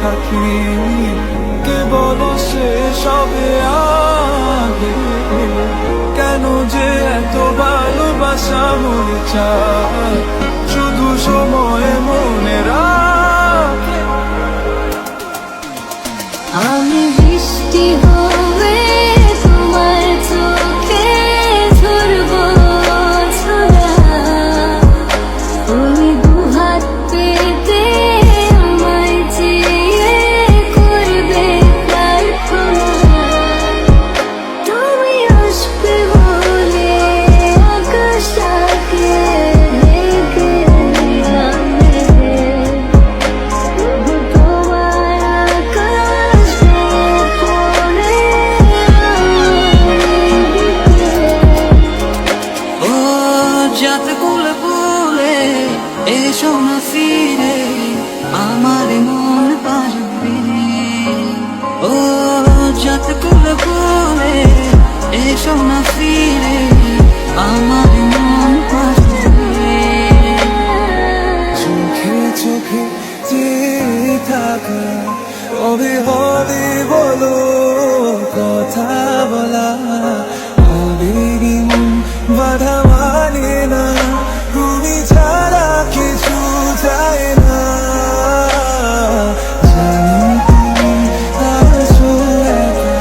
থাকি কে বলো সে সবে আগে কেন যে এত ভালোবাসা মনে চায় শুধু সময়ে মনে রাখে আমি বৃষ্টি হয়ে তোমার চোখে ঝরবো ছোড়া তুমি দুহাত পেতে আমায় চেয়ে করবে প্রার্থনা তুমি আসবে বলে আকাশটাকে ঢেকে দিলাম তবু তোমার আকাশ পড়ে ও যাত কুলে কুলে এসো না ফিরে আমার মন পারবে ও যাত কুলে কুলে এসো না ফিরে আমার মন পারবে চোখে চোখে চেয়ে থাকা হবে হবে বলো কথা বলা আবেগী মন বাধা মানে না তুমি ছাড়া কিছু চায় না জানি তুমি আছো একা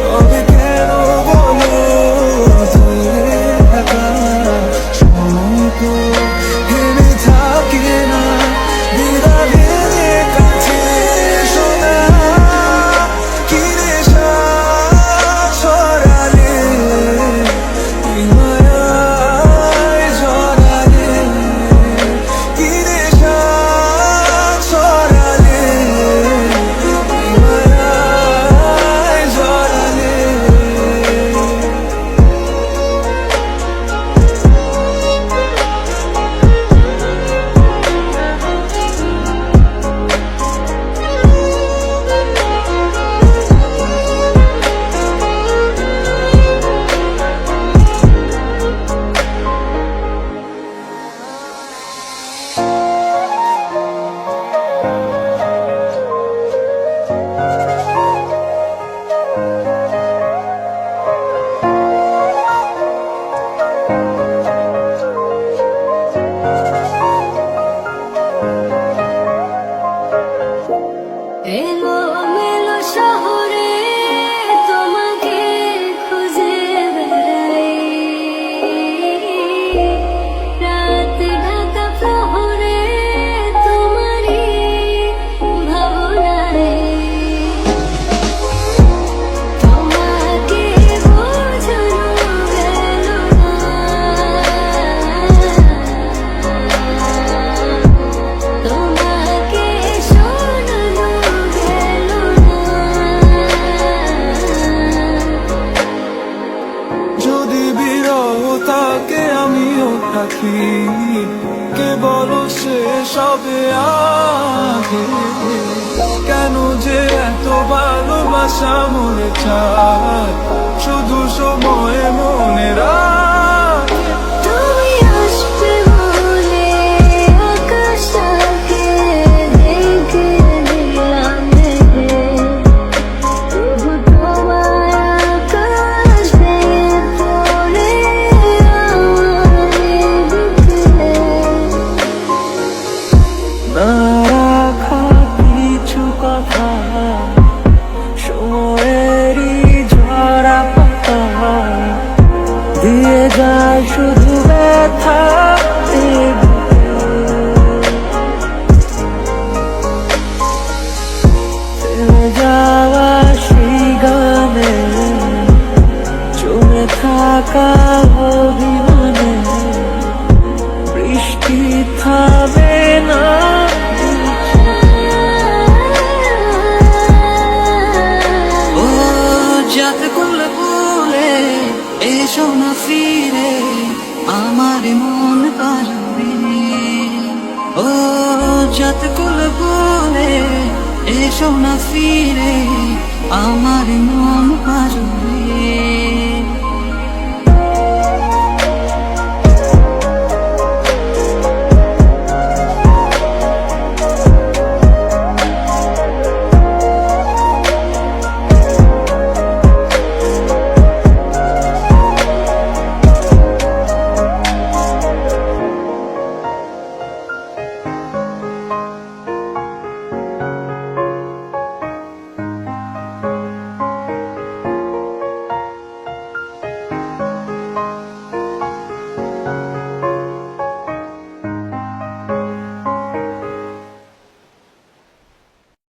তবে কেন বলো দূরে থাকা সময় তো থেমে থাকে না বিরাগে যে কাছে শোনা কি নেশা ছড়ালে তুই মায়ায় জড়ালে কি নেশা ছড়ালে তুই মায়ায় জড়ালে এলোমেলো শহরে তোমাকে খুঁজে বেড়াই রাত ঢাকা প্রহরে তোমারই ভাবনায় তোমাকে বোঝানো গেল না তোমাকে শোনানো গেল যদি বিরহ তাকে আমিও থাকি কে বলো সে সবে আগে কেন যে এত ভালোবাসা মনে চায় শুধু সময়ে মনে রাখে তুমি আসবে বলে আকাশটাকে ঢেকে দিলাম তবু তোমার আকাশ পড়ে না রাখা কিছু কথা সময়েরই ঝরা পাতা দিয়ে যায় শুধু ব্যথা থেমে যাওয়া সেই গানে জমে থাকা অভিমানে বৃষ্টি থামে না ও যাত কুলে কুলে এসো না ফিরে আমার মন পারবে ও যাত কুলে কুলে এসো না ফিরে আমার মন পারবে